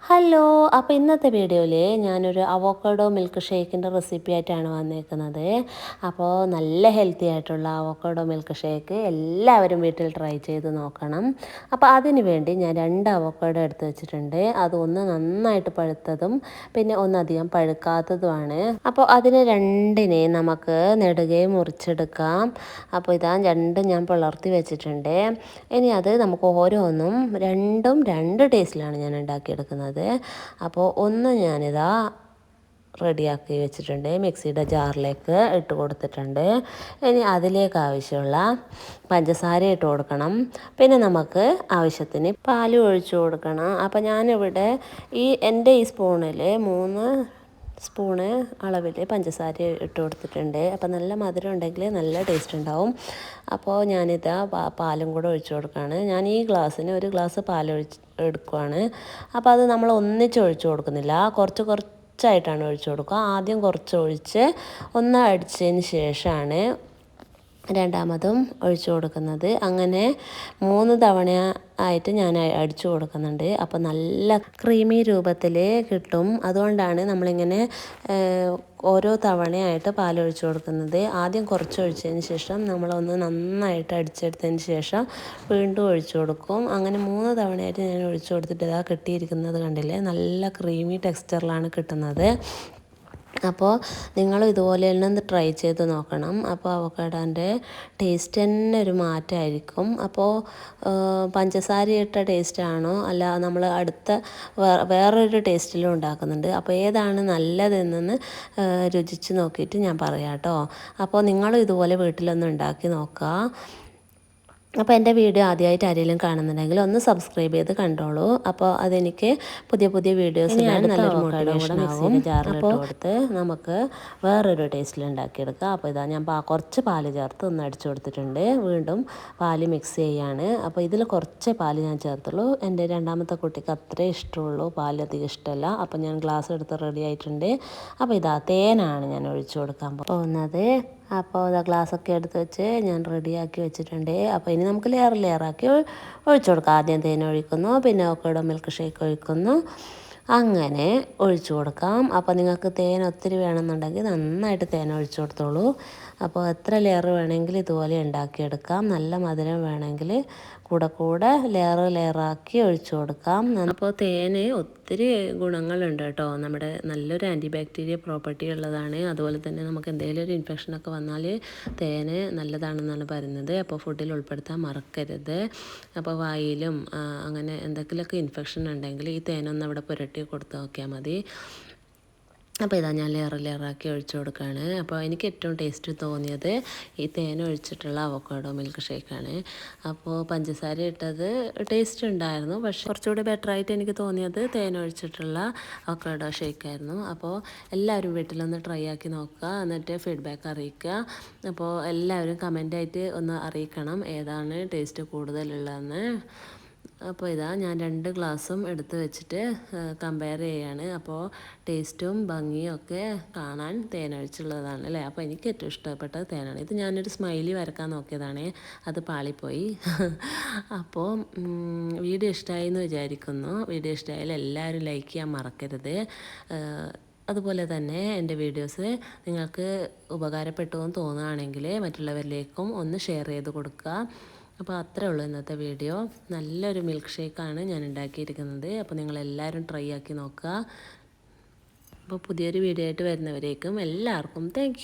Hello, അപ്പോൾ ഇന്നത്തെ വീഡിയോയിൽ ഞാനൊരു അവോക്കാഡോ മിൽക്ക് ഷേക്കിൻ്റെ റെസിപ്പി ആയിട്ടാണ് വന്നിരിക്കുന്നത്. അപ്പോൾ നല്ല ഹെൽത്തി ആയിട്ടുള്ള അവോക്കാഡോ മിൽക്ക് ഷേക്ക് എല്ലാവരും വീട്ടിൽ ട്രൈ ചെയ്ത് നോക്കണം. അപ്പോൾ അതിന് വേണ്ടി ഞാൻ 2 അവോക്കാഡോ എടുത്ത് വെച്ചിട്ടുണ്ട്. അത് ഒന്ന് നന്നായിട്ട് പഴുത്തതും പിന്നെ ഒന്നധികം പഴുക്കാത്തതുമാണ്. അപ്പോൾ അതിന് രണ്ടിനെ നമുക്ക് നെടുകെ മുറിച്ചെടുക്കാം. അപ്പോൾ ഇതാ രണ്ടും ഞാൻ പിളർത്തി വെച്ചിട്ടുണ്ട്. ഇനി അത് നമുക്ക് ഓരോന്നും രണ്ടും രണ്ട് ടേസ്റ്റിലാണ് ഞാൻ ഉണ്ടാക്കിയെടുക്കുന്നത്. അപ്പോൾ ഒന്ന് ഞാനിതാ റെഡിയാക്കി വെച്ചിട്ടുണ്ട്, മിക്സിയുടെ ജാറിലേക്ക് ഇട്ട് കൊടുത്തിട്ടുണ്ട്. ഇനി അതിലേക്ക് ആവശ്യമുള്ള പഞ്ചസാര ഇട്ട് കൊടുക്കണം. പിന്നെ നമുക്ക് ആവശ്യത്തിന് പാൽ ഒഴിച്ചു കൊടുക്കണം. അപ്പോൾ ഞാനിവിടെ എൻ്റെ ഈ സ്പൂണിൽ 3 സ്പൂണ് അളവിൽ പഞ്ചസാര ഇട്ട് കൊടുത്തിട്ടുണ്ട്. അപ്പോൾ നല്ല മധുരം ഉണ്ടെങ്കിൽ നല്ല ടേസ്റ്റ് ഉണ്ടാവും. അപ്പോൾ ഞാനിതാ പാലും കൂടെ ഒഴിച്ചു കൊടുക്കുകയാണ്. ഞാൻ ഈ ഗ്ലാസ്സിന് 1 ഗ്ലാസ് പാൽ എടുക്കുകയാണ്. അപ്പോൾ അത് നമ്മൾ ഒന്നിച്ച് ഒഴിച്ചു കൊടുക്കുന്നില്ല, കുറച്ചായിട്ടാണ് ഒഴിച്ചു കൊടുക്കുക. ആദ്യം കുറച്ച് ഒഴിച്ച് ഒന്ന് അടിച്ചതിന് ശേഷമാണ് രണ്ടാമതും ഒഴിച്ചു കൊടുക്കുന്നത്. അങ്ങനെ 3 തവണ ആയിട്ട് ഞാൻ അടിച്ചു കൊടുക്കുന്നുണ്ട്. അപ്പോൾ നല്ല ക്രീമി രൂപത്തിൽ കിട്ടും. അതുകൊണ്ടാണ് നമ്മളിങ്ങനെ ഓരോ തവണയായിട്ട് പാലൊഴിച്ച് കൊടുക്കുന്നത്. ആദ്യം കുറച്ച് ഒഴിച്ചതിന് ശേഷം നമ്മളൊന്ന് നന്നായിട്ട് അടിച്ചെടുത്തതിന് ശേഷം വീണ്ടും ഒഴിച്ചു കൊടുക്കും. അങ്ങനെ 3 തവണയായിട്ട് ഞാൻ ഒഴിച്ചു കൊടുത്തിട്ട് ഇതാ കിട്ടിയിരിക്കുന്നത് കണ്ടില്ലേ, നല്ല ക്രീമി ടെക്സ്ചറിലാണ് കിട്ടുന്നത്. അപ്പോൾ നിങ്ങളും ഇതുപോലെ തന്നെ ഒന്ന് ട്രൈ ചെയ്ത് നോക്കണം. അപ്പോൾ അവോക്കാഡോൻ്റെ ടേസ്റ്റ് തന്നെ ഒരു മാറ്റമായിരിക്കും. അപ്പോൾ പഞ്ചസാര ഇട്ട ടേസ്റ്റാണോ അല്ല നമ്മൾ അടുത്ത വേറൊരു ടേസ്റ്റിലും ഉണ്ടാക്കുന്നുണ്ട്. അപ്പോൾ ഏതാണ് നല്ലതെന്ന് രുചിച്ച് നോക്കിയിട്ട് ഞാൻ പറയാം കേട്ടോ. അപ്പോൾ നിങ്ങളും ഇതുപോലെ വീട്ടിലൊന്ന് ഉണ്ടാക്കി നോക്കുക. അപ്പോൾ എൻ്റെ വീഡിയോ ആദ്യമായിട്ട് ആരെങ്കിലും കാണുന്നുണ്ടെങ്കിൽ ഒന്ന് സബ്സ്ക്രൈബ് ചെയ്ത് കണ്ടോളൂ. അപ്പോൾ അതെനിക്ക് പുതിയ വീഡിയോസ് നല്ലൊരു മോട്ടിവേഷൻ ആവും. അപ്പോൾ കൊടുത്ത് നമുക്ക് വേറൊരു ടേസ്റ്റിൽ ഉണ്ടാക്കിയെടുക്കുക. അപ്പോൾ ഇതാ ഞാൻ കുറച്ച് പാല് ചേർത്ത് ഒന്ന് അടിച്ചു കൊടുത്തിട്ടുണ്ട്. വീണ്ടും പാല് മിക്സ് ചെയ്യാണ്. അപ്പോൾ ഇതിൽ കുറച്ച് പാല് ഞാൻ ചേർത്തുള്ളൂ. എൻ്റെ രണ്ടാമത്തെ കുട്ടിക്ക് അത്രേ ഇഷ്ടമുള്ളൂ, പാല് അധികം ഇഷ്ടമല്ല. അപ്പോൾ ഞാൻ ഗ്ലാസ് എടുത്ത് റെഡി ആയിട്ടുണ്ട്. അപ്പോൾ ഇതാ തേനാണ് ഞാൻ ഒഴിച്ചു കൊടുക്കാൻ പോകുന്നത്. അപ്പോൾ ഇതാ ഗ്ലാസ്സൊക്കെ എടുത്ത് വെച്ച് ഞാൻ റെഡിയാക്കി വെച്ചിട്ടുണ്ട്. അപ്പോൾ ഇനി നമുക്ക് ലെയറാക്കി ഒഴിച്ചു കൊടുക്കാം. ആദ്യം തേൻ ഒഴിക്കുന്നു, പിന്നെ അവോക്കാഡോ മിൽക്ക് ഷേക്ക് ഒഴിക്കുന്നു, അങ്ങനെ ഒഴിച്ചു കൊടുക്കാം. അപ്പോൾ നിങ്ങൾക്ക് തേൻ ഒത്തിരി വേണമെന്നുണ്ടെങ്കിൽ നന്നായിട്ട് തേൻ ഒഴിച്ചു കൊടുത്തോളൂ. അപ്പോൾ എത്ര ലെയർ വേണമെങ്കിൽ ഇതുപോലെ ഉണ്ടാക്കിയെടുക്കാം. നല്ല മധുരം വേണമെങ്കിൽ കൂടെ ലെയറാക്കി ഒഴിച്ചു കൊടുക്കാം. അപ്പോൾ തേന് ഒത്തിരി ഗുണങ്ങളുണ്ട് കേട്ടോ. നമ്മുടെ നല്ലൊരു ആൻറ്റി ബാക്ടീരിയ പ്രോപ്പർട്ടി ഉള്ളതാണ്. അതുപോലെ തന്നെ നമുക്ക് എന്തെങ്കിലും ഒരു ഇൻഫെക്ഷനൊക്കെ വന്നാൽ തേന് നല്ലതാണെന്നാണ് പറയുന്നത്. അപ്പോൾ ഫുഡിൽ ഉൾപ്പെടുത്താൻ മറക്കരുത്. അപ്പോൾ വായിലും അങ്ങനെ എന്തെങ്കിലുമൊക്കെ ഇൻഫെക്ഷൻ ഉണ്ടെങ്കിൽ ഈ തേനൊന്ന് അവിടെ പുരട്ടി കൊടുത്ത് നോക്കിയാൽ മതി. അപ്പോൾ ഇതാ ഞാൻ ലെയറാക്കി ഒഴിച്ചു കൊടുക്കുകയാണ്. അപ്പോൾ എനിക്ക് ഏറ്റവും ടേസ്റ്റ് തോന്നിയത് ഈ തേൻ ഒഴിച്ചിട്ടുള്ള അവോക്കാഡോ മിൽക്ക് ഷേക്കാണ്. അപ്പോൾ പഞ്ചസാര ഇട്ടത് ടേസ്റ്റ് ഉണ്ടായിരുന്നു, പക്ഷേ കുറച്ചുകൂടി ബെറ്ററായിട്ട് എനിക്ക് തോന്നിയത് തേൻ ഒഴിച്ചിട്ടുള്ള അവോക്കാഡോ ഷേക്കായിരുന്നു. അപ്പോൾ എല്ലാവരും വീട്ടിലൊന്ന് ട്രൈ ആക്കി നോക്കുക, എന്നിട്ട് ഫീഡ്ബാക്ക് അറിയിക്കുക. അപ്പോൾ എല്ലാവരും കമൻ്റായിട്ട് ഒന്ന് അറിയിക്കണം ഏതാണ് ടേസ്റ്റ് കൂടുതലുള്ളതെന്ന്. അപ്പോൾ ഇതാ ഞാൻ 2 ഗ്ലാസും എടുത്ത് വെച്ചിട്ട് കമ്പയർ ചെയ്യാണ്. അപ്പോൾ ടേസ്റ്റും ഭംഗിയും ഒക്കെ കാണാൻ തേനൊഴിച്ചുള്ളതാണ് അല്ലേ. അപ്പോൾ എനിക്ക് ഏറ്റവും ഇഷ്ടപ്പെട്ടത് തേനാണ്. ഇത് ഞാനൊരു സ്മൈലി വരക്കാൻ നോക്കിയതാണ്, അത് പാളിപ്പോയി. അപ്പോൾ വീഡിയോ ഇഷ്ടമായി എന്ന് വിചാരിക്കുന്നു. വീഡിയോ ഇഷ്ടമായാൽ എല്ലാവരും ലൈക്ക് ചെയ്യാൻ മറക്കരുത്. അതുപോലെ തന്നെ എൻ്റെ വീഡിയോസ് നിങ്ങൾക്ക് ഉപകാരപ്പെട്ടു എന്ന് തോന്നുകയാണെങ്കിൽ മറ്റുള്ളവരിലേക്കും ഒന്ന് ഷെയർ ചെയ്ത് കൊടുക്കുക. അപ്പോൾ അത്രേ ഉള്ളൂ ഇന്നത്തെ വീഡിയോ. നല്ലൊരു മിൽക്ക് ഷേക്കാണ് ഞാൻ ഉണ്ടാക്കിയിരിക്കുന്നത്. അപ്പോൾ നിങ്ങളെല്ലാവരും ട്രൈ ആക്കി നോക്കുക. അപ്പോൾ പുതിയൊരു വീഡിയോ ആയിട്ട് വരുന്നവരേക്കും എല്ലാവർക്കും താങ്ക് യു.